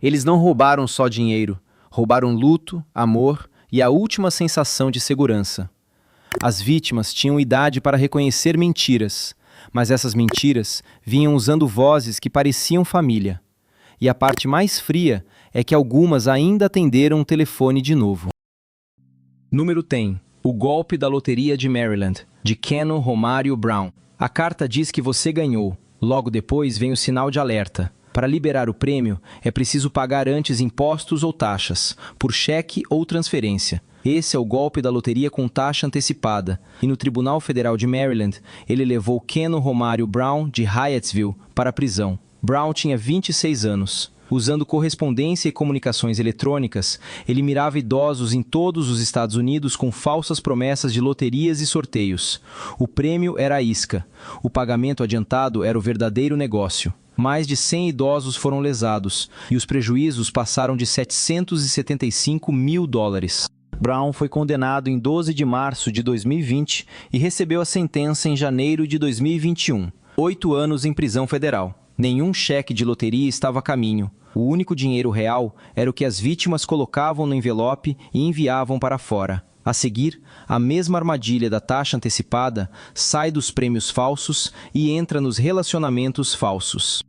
Eles não roubaram só dinheiro, roubaram luto, amor e a última sensação de segurança. As vítimas tinham idade para reconhecer mentiras, mas essas mentiras vinham usando vozes que pareciam família. E a parte mais fria é que algumas ainda atenderam o telefone de novo. Número 10. O golpe da loteria de Maryland, de Keno Romário Brown. A carta diz que você ganhou. Logo depois vem o sinal de alerta. Para liberar o prêmio, é preciso pagar antes impostos ou taxas, por cheque ou transferência. Esse é o golpe da loteria com taxa antecipada. E no Tribunal Federal de Maryland, ele levou Keno Romário Brown, de Hyattsville, para a prisão. Brown tinha 26 anos. Usando correspondência e comunicações eletrônicas, ele mirava idosos em todos os Estados Unidos com falsas promessas de loterias e sorteios. O prêmio era a isca. O pagamento adiantado era o verdadeiro negócio. Mais de 100 idosos foram lesados, e os prejuízos passaram de 775 mil dólares. Brown foi condenado em 12 de março de 2020 e recebeu a sentença em janeiro de 2021. 8 anos em prisão federal. Nenhum cheque de loteria estava a caminho. O único dinheiro real era o que as vítimas colocavam no envelope e enviavam para fora. A seguir, a mesma armadilha da taxa antecipada sai dos prêmios falsos e entra nos relacionamentos falsos.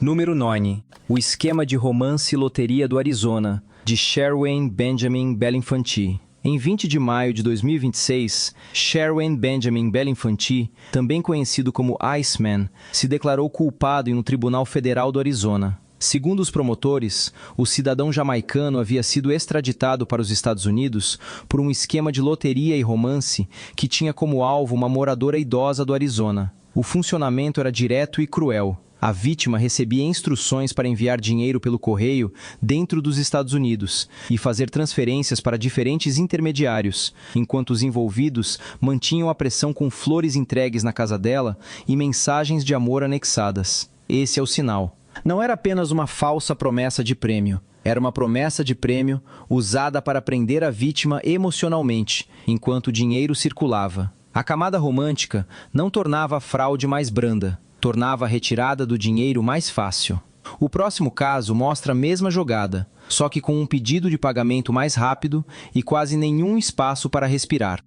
Número 9. O esquema de romance loteria do Arizona, de Sherwin Benjamin Belinfanti. Em 20 de maio de 2026, Sherwin Benjamin Belinfanti, também conhecido como Iceman, se declarou culpado em um tribunal federal do Arizona. Segundo os promotores, o cidadão jamaicano havia sido extraditado para os Estados Unidos por um esquema de loteria e romance que tinha como alvo uma moradora idosa do Arizona. O funcionamento era direto e cruel. A vítima recebia instruções para enviar dinheiro pelo correio dentro dos Estados Unidos e fazer transferências para diferentes intermediários, enquanto os envolvidos mantinham a pressão com flores entregues na casa dela e mensagens de amor anexadas. Esse é o sinal. Não era apenas uma falsa promessa de prêmio. Era uma promessa de prêmio usada para prender a vítima emocionalmente, enquanto o dinheiro circulava. A camada romântica não tornava a fraude mais branda, tornava a retirada do dinheiro mais fácil. O próximo caso mostra a mesma jogada, só que com um pedido de pagamento mais rápido e quase nenhum espaço para respirar.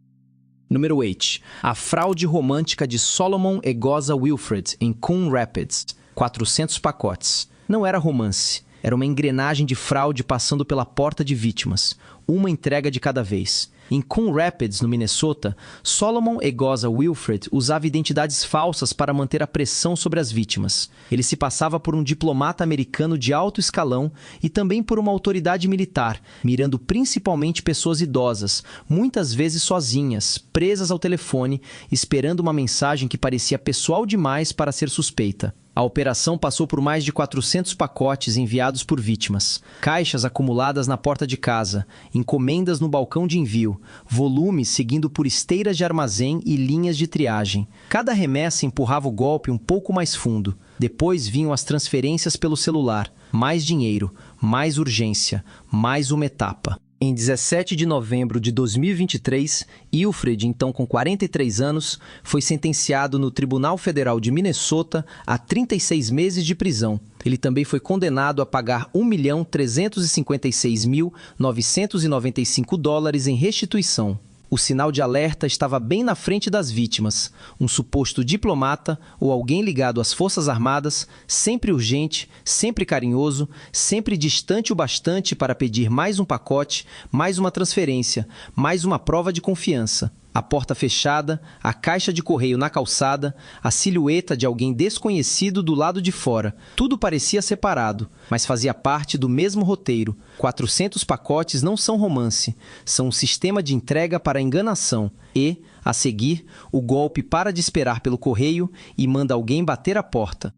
Número 8. A fraude romântica de Solomon Egoza Wilfred, em Coon Rapids. 400 pacotes. Não era romance. Era uma engrenagem de fraude passando pela porta de vítimas. Uma entrega de cada vez. Em Coon Rapids, no Minnesota, Solomon Egoza Wilfred usava identidades falsas para manter a pressão sobre as vítimas. Ele se passava por um diplomata americano de alto escalão e também por uma autoridade militar, mirando principalmente pessoas idosas, muitas vezes sozinhas, presas ao telefone, esperando uma mensagem que parecia pessoal demais para ser suspeita. A operação passou por mais de 400 pacotes enviados por vítimas, caixas acumuladas na porta de casa, encomendas no balcão de envio, volumes seguindo por esteiras de armazém e linhas de triagem. Cada remessa empurrava o golpe um pouco mais fundo. Depois vinham as transferências pelo celular, mais dinheiro, mais urgência, mais uma etapa. Em 17 de novembro de 2023, Wilfred, então com 43 anos, foi sentenciado no Tribunal Federal de Minnesota a 36 meses de prisão. Ele também foi condenado a pagar $1.356.995 em restituição. O sinal de alerta estava bem na frente das vítimas. Um suposto diplomata ou alguém ligado às Forças Armadas, sempre urgente, sempre carinhoso, sempre distante o bastante para pedir mais um pacote, mais uma transferência, mais uma prova de confiança. A porta fechada, a caixa de correio na calçada, a silhueta de alguém desconhecido do lado de fora. Tudo parecia separado, mas fazia parte do mesmo roteiro. 400 pacotes não são romance, são um sistema de entrega para enganação. E, a seguir, o golpe para de esperar pelo correio e manda alguém bater a porta.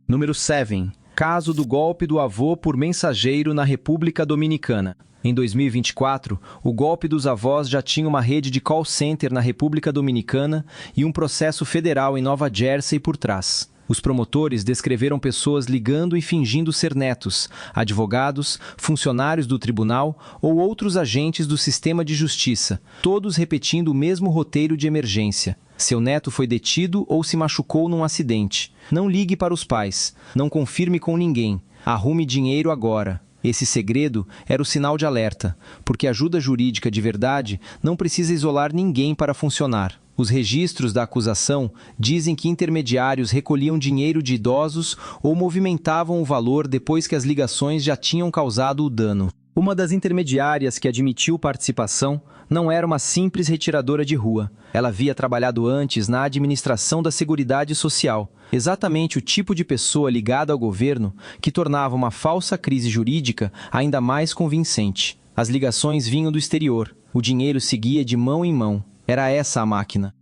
Número 7. Caso do golpe do avô por mensageiro na República Dominicana. Em 2024, o golpe dos avós já tinha uma rede de call center na República Dominicana e um processo federal em Nova Jersey por trás. Os promotores descreveram pessoas ligando e fingindo ser netos, advogados, funcionários do tribunal ou outros agentes do sistema de justiça, todos repetindo o mesmo roteiro de emergência. Seu neto foi detido ou se machucou num acidente. Não ligue para os pais. Não confirme com ninguém. Arrume dinheiro agora. Esse segredo era o sinal de alerta, porque ajuda jurídica de verdade não precisa isolar ninguém para funcionar. Os registros da acusação dizem que intermediários recolhiam dinheiro de idosos ou movimentavam o valor depois que as ligações já tinham causado o dano. Uma das intermediárias que admitiu participação não era uma simples retiradora de rua. Ela havia trabalhado antes na administração da Seguridade Social, exatamente o tipo de pessoa ligada ao governo que tornava uma falsa crise jurídica ainda mais convincente. As ligações vinham do exterior. O dinheiro seguia de mão em mão. Era essa a máquina.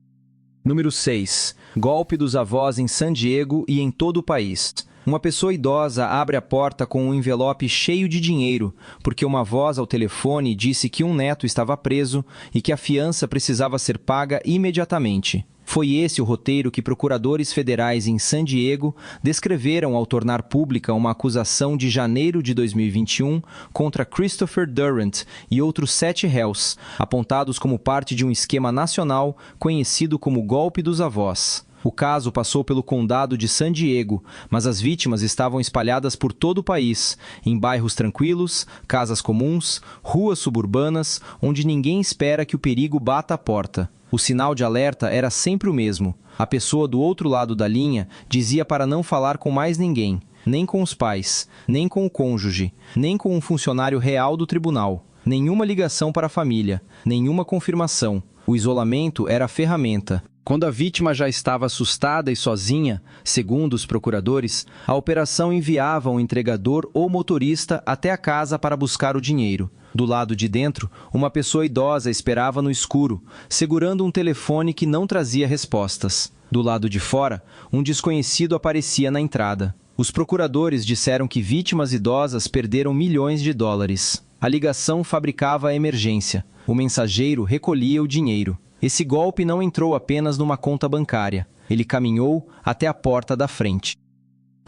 Número 6. Golpe dos avós em San Diego e em todo o país. Uma pessoa idosa abre a porta com um envelope cheio de dinheiro, porque uma voz ao telefone disse que um neto estava preso e que a fiança precisava ser paga imediatamente. Foi esse o roteiro que procuradores federais em San Diego descreveram ao tornar pública uma acusação de janeiro de 2021 contra Christopher Durant e outros 7 réus, apontados como parte de um esquema nacional conhecido como Golpe dos Avós. O caso passou pelo condado de San Diego, mas as vítimas estavam espalhadas por todo o país, em bairros tranquilos, casas comuns, ruas suburbanas, onde ninguém espera que o perigo bata à porta. O sinal de alerta era sempre o mesmo. A pessoa do outro lado da linha dizia para não falar com mais ninguém, nem com os pais, nem com o cônjuge, nem com um funcionário real do tribunal. Nenhuma ligação para a família, nenhuma confirmação. O isolamento era a ferramenta. Quando a vítima já estava assustada e sozinha, segundo os procuradores, a operação enviava um entregador ou motorista até a casa para buscar o dinheiro. Do lado de dentro, uma pessoa idosa esperava no escuro, segurando um telefone que não trazia respostas. Do lado de fora, um desconhecido aparecia na entrada. Os procuradores disseram que vítimas idosas perderam milhões de dólares. A ligação fabricava a emergência. O mensageiro recolhia o dinheiro. Esse golpe não entrou apenas numa conta bancária. Ele caminhou até a porta da frente.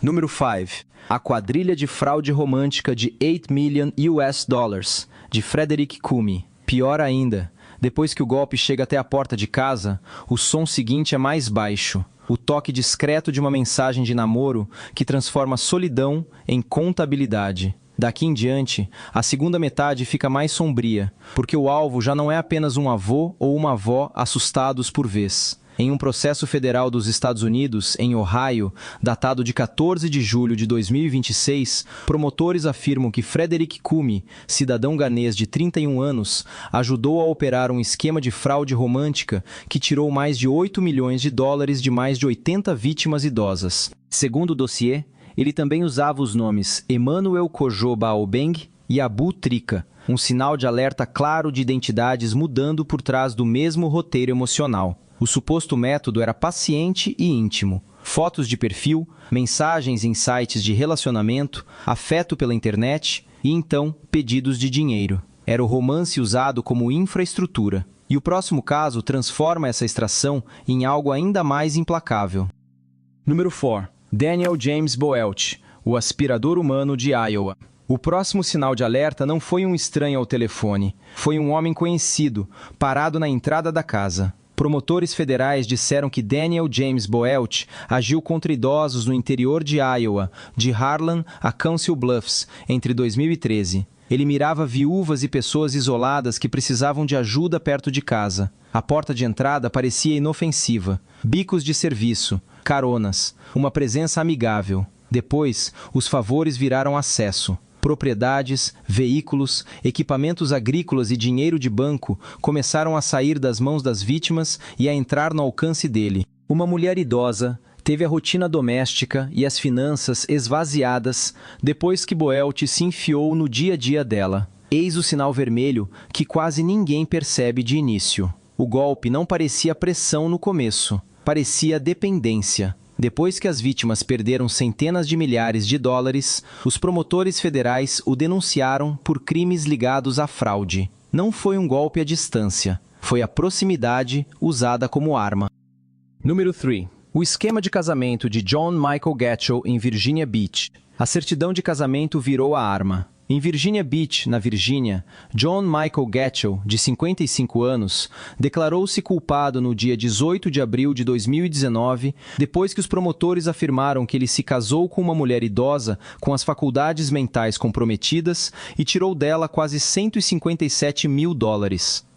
Número 5. A quadrilha de fraude romântica de 8 million US dollars, de Frederick Coomey. Pior ainda, depois que o golpe chega até a porta de casa, o som seguinte é mais baixo. O toque discreto de uma mensagem de namoro que transforma solidão em contabilidade. Daqui em diante, a segunda metade fica mais sombria, porque o alvo já não é apenas um avô ou uma avó assustados por vez. Em um processo federal dos Estados Unidos, em Ohio, datado de 14 de julho de 2026, promotores afirmam que Frederick Coomey, cidadão ganês de 31 anos, ajudou a operar um esquema de fraude romântica que tirou mais de 8 milhões de dólares de mais de 80 vítimas idosas. Segundo o dossiê, ele também usava os nomes Emmanuel Kojo Baobeng e Abu Trika, um sinal de alerta claro de identidades mudando por trás do mesmo roteiro emocional. O suposto método era paciente e íntimo. Fotos de perfil, mensagens em sites de relacionamento, afeto pela internet e, então, pedidos de dinheiro. Era o romance usado como infraestrutura. E o próximo caso transforma essa extração em algo ainda mais implacável. Número 4. Daniel James Boelt, o aspirador humano de Iowa. O próximo sinal de alerta não foi um estranho ao telefone. Foi um homem conhecido, parado na entrada da casa. Promotores federais disseram que Daniel James Boelt agiu contra idosos no interior de Iowa, de Harlan a Council Bluffs, entre 2013. Ele mirava viúvas e pessoas isoladas que precisavam de ajuda perto de casa. A porta de entrada parecia inofensiva. Bicos de serviço, caronas, uma presença amigável. Depois, os favores viraram acesso. Propriedades, veículos, equipamentos agrícolas e dinheiro de banco começaram a sair das mãos das vítimas e a entrar no alcance dele. Uma mulher idosa teve a rotina doméstica e as finanças esvaziadas depois que Boelt se enfiou no dia a dia dela. Eis o sinal vermelho que quase ninguém percebe de início. O golpe não parecia pressão no começo, parecia dependência. Depois que as vítimas perderam centenas de milhares de dólares, os promotores federais o denunciaram por crimes ligados à fraude. Não foi um golpe à distância, foi a proximidade usada como arma. Número 3. O esquema de casamento de John Michael Gatchell em Virginia Beach. A certidão de casamento virou a arma. Em Virginia Beach, na Virgínia, John Michael Gatchell, de 55 anos, declarou-se culpado no dia 18 de abril de 2019, depois que os promotores afirmaram que ele se casou com uma mulher idosa com as faculdades mentais comprometidas e tirou dela quase $157 mil.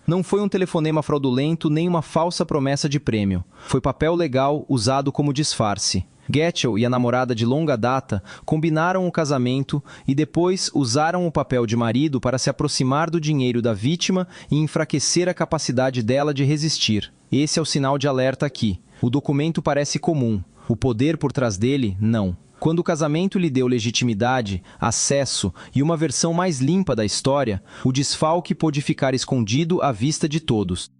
Não foi um telefonema fraudulento nem uma falsa promessa de prêmio. Foi papel legal usado como disfarce. Gatchell e a namorada de longa data combinaram o casamento e depois usaram o papel de marido para se aproximar do dinheiro da vítima e enfraquecer a capacidade dela de resistir. Esse é o sinal de alerta aqui. O documento parece comum. O poder por trás dele, não. Quando o casamento lhe deu legitimidade, acesso e uma versão mais limpa da história, o desfalque pôde ficar escondido à vista de todos.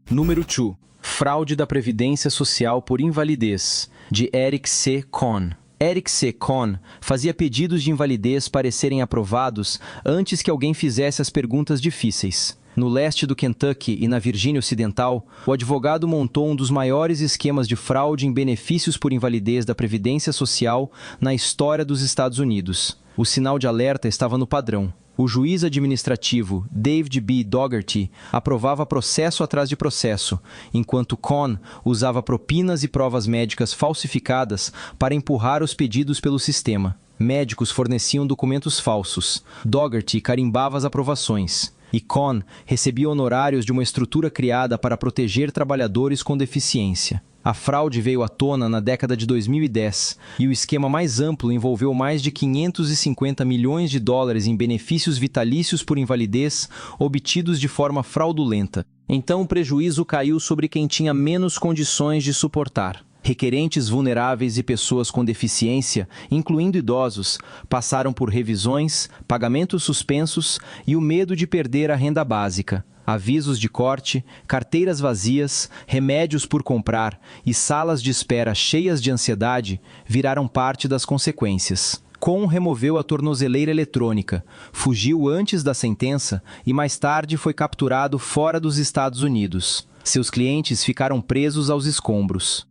Número 2. Fraude da Previdência Social por invalidez, de Eric C. Kohn. Eric C. Kohn fazia pedidos de invalidez para serem aprovados antes que alguém fizesse as perguntas difíceis. No leste do Kentucky e na Virgínia Ocidental, o advogado montou um dos maiores esquemas de fraude em benefícios por invalidez da Previdência Social na história dos Estados Unidos. O sinal de alerta estava no padrão. O juiz administrativo David B. Dougherty aprovava processo atrás de processo, enquanto Kohn usava propinas e provas médicas falsificadas para empurrar os pedidos pelo sistema. Médicos forneciam documentos falsos. Dougherty carimbava as aprovações. E Kohn recebia honorários de uma estrutura criada para proteger trabalhadores com deficiência. A fraude veio à tona na década de 2010 e o esquema mais amplo envolveu mais de $550 milhões em benefícios vitalícios por invalidez obtidos de forma fraudulenta. Então o prejuízo caiu sobre quem tinha menos condições de suportar. Requerentes vulneráveis e pessoas com deficiência, incluindo idosos, passaram por revisões, pagamentos suspensos e o medo de perder a renda básica. Avisos de corte, carteiras vazias, remédios por comprar e salas de espera cheias de ansiedade viraram parte das consequências. Kohn removeu a tornozeleira eletrônica, fugiu antes da sentença e mais tarde foi capturado fora dos Estados Unidos. Seus clientes ficaram presos aos escombros.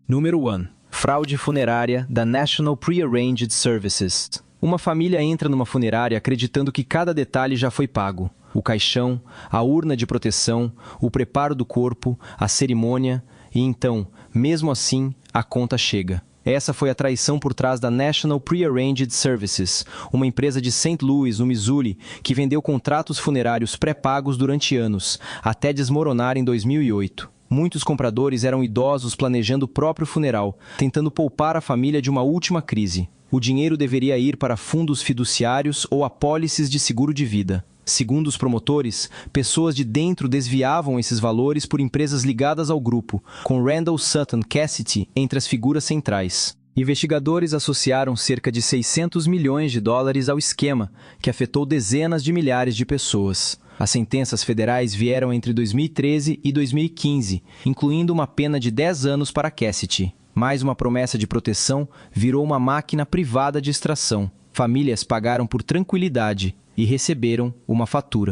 Número 1. Fraude funerária da National Prearranged Services. Uma família entra numa funerária acreditando que cada detalhe já foi pago. O caixão, a urna de proteção, o preparo do corpo, a cerimônia, e então, mesmo assim, a conta chega. Essa foi a traição por trás da National Prearranged Services, uma empresa de St. Louis, no Missouri, que vendeu contratos funerários pré-pagos durante anos, até desmoronar em 2008. Muitos compradores eram idosos planejando o próprio funeral, tentando poupar a família de uma última crise. O dinheiro deveria ir para fundos fiduciários ou apólices de seguro de vida. Segundo os promotores, pessoas de dentro desviavam esses valores por empresas ligadas ao grupo, com Randall Sutton Cassidy entre as figuras centrais. Investigadores associaram cerca de $600 milhões ao esquema, que afetou dezenas de milhares de pessoas. As sentenças federais vieram entre 2013 e 2015, incluindo uma pena de 10 anos para Cassidy. Mais uma promessa de proteção virou uma máquina privada de extração. Famílias pagaram por tranquilidade e receberam uma fatura.